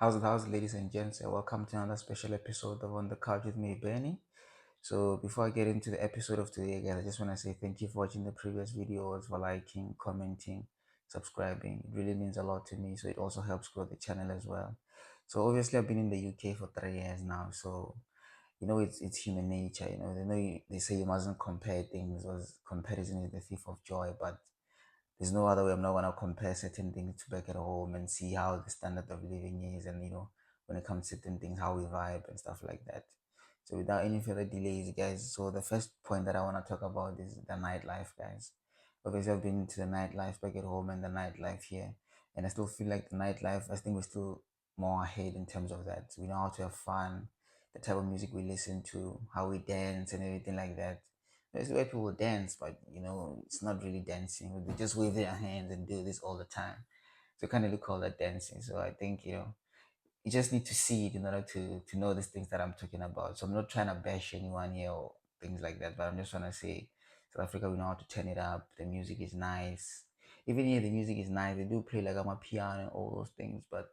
How's it, ladies and gents? Welcome to another special episode of On the Couch with me, Benny. So, before I get into the episode of today, guys, I just want to say thank you for watching the previous videos, for liking, commenting, subscribing. It really means a lot to me. So, it also helps grow the channel as well. So, obviously, I've been in the UK for 3 years now. So, it's human nature. They say you mustn't compare things, because comparison is the thief of joy. But there's no other way. I'm not gonna compare certain things to back at home and see how the standard of living is, and when it comes to certain things, how we vibe and stuff like that. So without any further delays, guys. So the first point that I want to talk about is the nightlife, guys. Obviously, I've been to the nightlife back at home and the nightlife here, and I still feel like the nightlife. I think we're still more ahead in terms of that. We know how to have fun, the type of music we listen to, how we dance, and everything like that. There's where people dance, but it's not really dancing. They just wave their hands and do this all the time. So kind of look call that dancing. So I think you just need to see it in order to know these things that I'm talking about. So I'm not trying to bash anyone here or things like that, but I'm just trying to say South Africa, we know how to turn it up. The music is nice. Even here, the music is nice. They do play like I'm a piano and all those things, but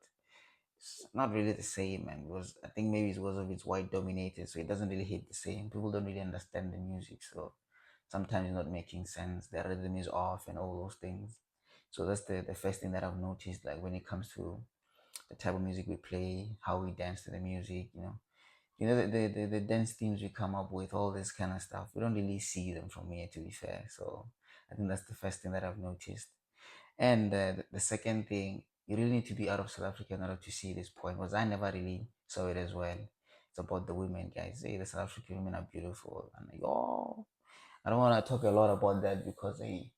it's not really the same, man. Because I think maybe it's because of it's white dominated, so it doesn't really hit the same. People don't really understand the music, so sometimes it's not making sense. The rhythm is off and all those things. So that's the first thing that I've noticed, like when it comes to the type of music we play, how we dance to the music, the dance themes we come up with, all this kind of stuff. We don't really see them from here, to be fair. So I think that's the first thing that I've noticed. And the second thing, you really need to be out of South Africa in order to see this point, because I never really saw it as well. It's about the women, guys. Hey, the South African women are beautiful. And like, oh, I don't want to talk a lot about that because hey,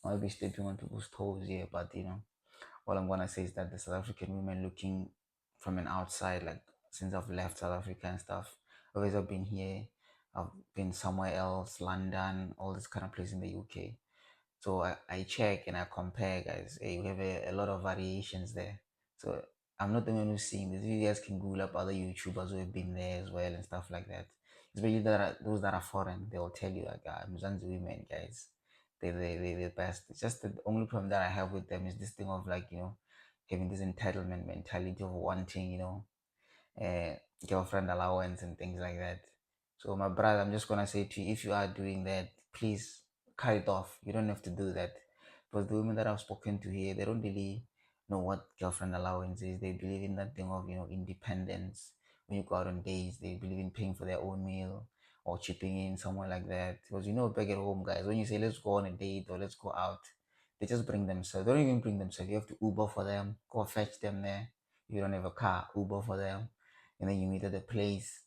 I might be stepping on people's toes here. But what I'm gonna say is that the South African women looking from an outside, like since I've left South Africa and stuff, always I've been here, I've been somewhere else, London, all this kind of place in the UK. So I check and I compare, guys. Hey, we have a lot of variations there. So I'm not the one who's seeing this. You guys can Google up other YouTubers who have been there as well and stuff like that. Especially those that are foreign, they will tell you like Mzansi women, guys. They're the best. It's just the only problem that I have with them is this thing of like, having this entitlement mentality of wanting, uh, girlfriend allowance and things like that. So, my brother, I'm just gonna say to you, if you are doing that, please cut it off. You don't have to do that, because the women that I've spoken to here, they don't really know what girlfriend allowance is. They believe in that thing of independence. When you go out on dates, they believe in paying for their own meal or chipping in somewhere like that. Because back at home, guys, when you say let's go on a date or let's go out, they just bring themselves. They don't even bring themselves. You have to Uber for them, go fetch them there. You don't have a car, Uber for them, and then you meet at the place,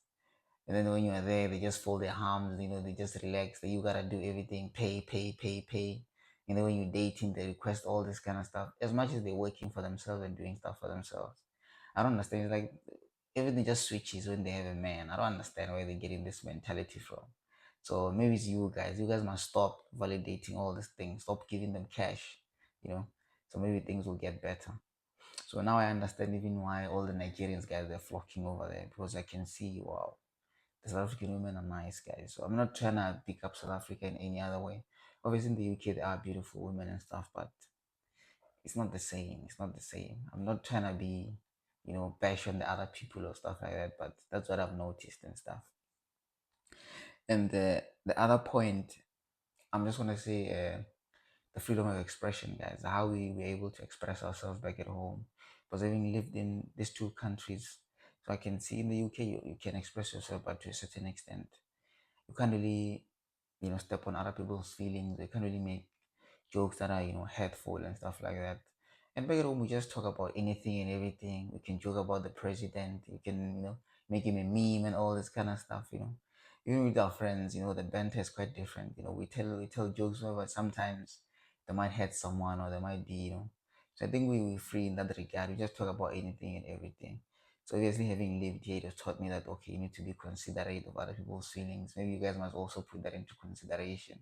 and then when you are there, they just fold their arms, they just relax. That you gotta do everything, pay, pay, pay, pay. And then when you're dating, they request all this kind of stuff. As much as they're working for themselves and doing stuff for themselves, I don't understand. It's like everything just switches when they have a man. I don't understand where they're getting this mentality from. So maybe it's you guys. You guys must stop validating all these things. Stop giving them cash. You know. So maybe things will get better. So now I understand even why all the Nigerians guys they're flocking over there, because I can see wow, the South African women are nice guys. So I'm not trying to pick up South Africa in any other way. Obviously in the UK there are beautiful women and stuff, but it's not the same. It's not the same. I'm not trying to be, bash on the other people or stuff like that, but that's what I've noticed and stuff. And the other point, I'm just gonna say the freedom of expression, guys. How we were able to express ourselves back at home. Because having lived in these two countries, so I can see in the UK you can express yourself, but to a certain extent, you can't really, step on other people's feelings. You can't really make jokes that are, hurtful and stuff like that. And back at home, we just talk about anything and everything. We can joke about the president. We can, make him a meme and all this kind of stuff. Even with our friends, the banter is quite different. We tell jokes, but sometimes they might hurt someone or they might be, So I think we're free in that regard. We just talk about anything and everything. So obviously, having lived here, it has taught me that okay, you need to be considerate of other people's feelings. Maybe you guys must also put that into consideration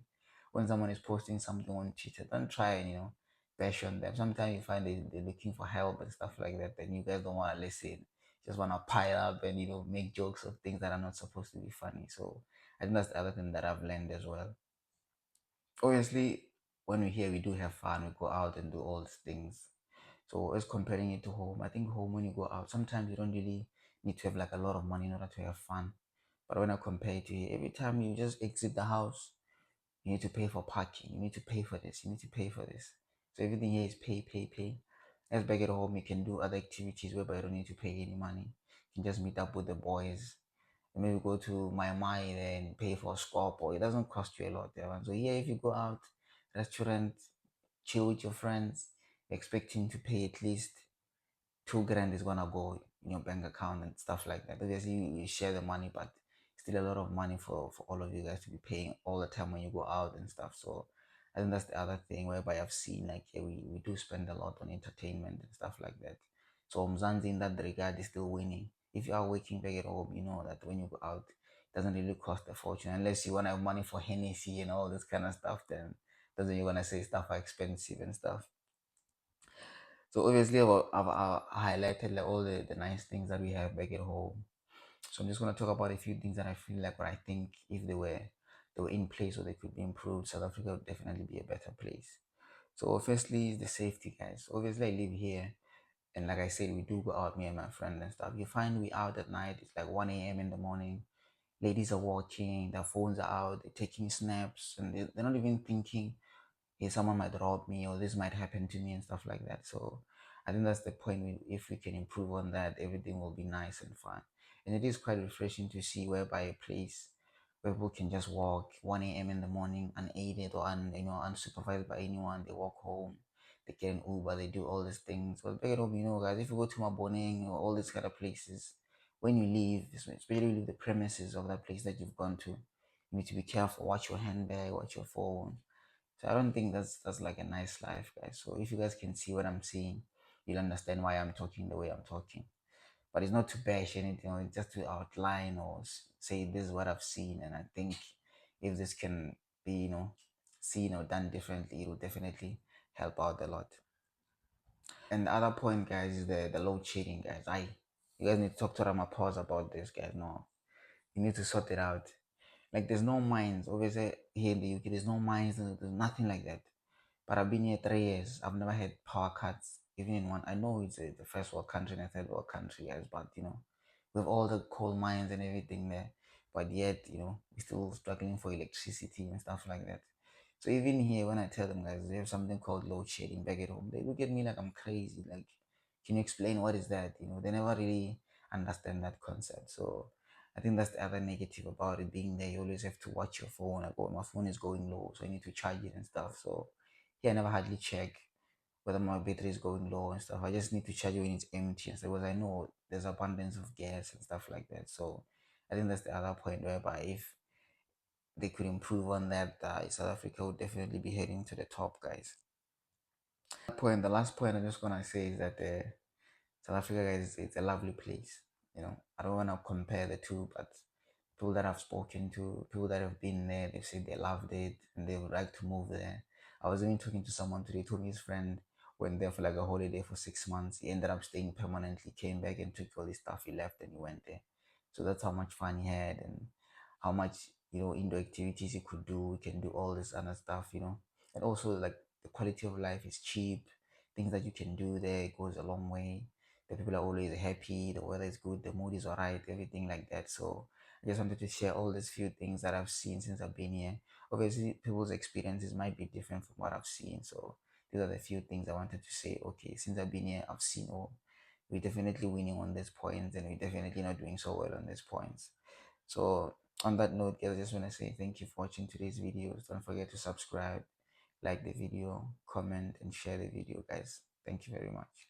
when someone is posting something on Twitter. Don't try and bash on them. Sometimes you find they're looking for help and stuff like that, and you guys don't want to listen. Just want to pile up and make jokes of things that are not supposed to be funny. So I think that's the other thing that I've learned as well. Obviously, when we're here, we do have fun. We go out and do all these things. So as comparing it to home, I think home when you go out, sometimes you don't really need to have like a lot of money in order to have fun. But when I compare it to here, every time you just exit the house, you need to pay for parking, you need to pay for this, you need to pay for this. So everything here is pay, pay, pay. As back at home, you can do other activities whereby you don't need to pay any money. You can just meet up with the boys, and maybe go to my mind and pay for a scorp, or it doesn't cost you a lot there. So yeah, if you go out, restaurant, chill with your friends, expecting to pay at least 2 grand is gonna go in your bank account and stuff like that. Obviously, you share the money, but still a lot of money for all of you guys to be paying all the time when you go out and stuff. So I think that's the other thing whereby I've seen like yeah, we do spend a lot on entertainment and stuff like that. So Mzanzi in that regard is still winning. If you are working back at home, you know that when you go out, it doesn't really cost a fortune unless you wanna have money for Hennessy and all this kind of stuff. Then doesn't you gonna say stuff are expensive and stuff. So obviously I've highlighted like all the nice things that we have back at home. So I'm just gonna talk about a few things that I feel like, but I think if they were in place or they could be improved, South Africa would definitely be a better place. So firstly is the safety, guys. Obviously I live here, and like I said, we do go out, me and my friend and stuff. You find we out at night, it's like 1 a.m. in the morning. Ladies are watching, their phones are out, they're taking snaps, and they're not even thinking hey, someone might rob me or this might happen to me and stuff like that. So I think that's the point. If we can improve on that, everything will be nice and fun. And it is quite refreshing to see whereby a place where people can just walk 1 a.m. in the morning unaided or unsupervised by anyone. They walk home, they get an Uber, they do all these things. But back at home, guys, if you go to Maboneng or all these kind of places, when you leave, especially you leave the premises of that place that you've gone to, you need to be careful. Watch your handbag, watch your phone. So I don't think that's like a nice life, guys. So if you guys can see what I'm saying, you'll understand why I'm talking the way I'm talking. But it's not to bash anything, it's just to outline or say this is what I've seen, and I think if this can be, seen or done differently, it will definitely help out a lot. And the other point, guys, is the load shedding, guys. You guys need to talk to Ramaphosa about this, guys. No, you need to sort it out. Like there's no mines. Obviously here in the UK, there's no mines. There's nothing like that. But I've been here 3 years. I've never had power cuts, even in one. I know it's the first world country and a third world country, guys, but with all the coal mines and everything there, but yet, we're still struggling for electricity and stuff like that. So even here, when I tell them, guys, they have something called load shedding back at home, they look at me like I'm crazy. Like, can you explain what is that? They never really understand that concept. So I think that's the other negative about it being there. You always have to watch your phone. Like, oh, my phone is going low, so I need to charge it and stuff. So yeah, I never hardly check whether my battery is going low and stuff. I just need to charge it when it's empty and stuff because I know there's abundance of gas and stuff like that. So I think that's the other point whereby if they could improve on that, South Africa would definitely be heading to the top, guys. The last point I'm just gonna say is that South Africa, guys, it's a lovely place. I don't want to compare the two, but people that I've spoken to, people that have been there, they've said they loved it and they would like to move there. I was even talking to someone today, told me his friend went there for like a holiday for 6 months. He ended up staying permanently, came back and took all his stuff, he left and he went there. So that's how much fun he had and how much, indoor activities he could do. We can do all this other stuff. And also like the quality of life is cheap. Things that you can do there goes a long way. The people are always happy, the weather is good, the mood is alright, everything like that. So I just wanted to share all these few things that I've seen since I've been here. Obviously, people's experiences might be different from what I've seen. So these are the few things I wanted to say. Okay, since I've been here, I've seen, oh, we're definitely winning on these points and we're definitely not doing so well on these points. So on that note, guys, I just want to say thank you for watching today's videos. Don't forget to subscribe, like the video, comment, and share the video, guys. Thank you very much.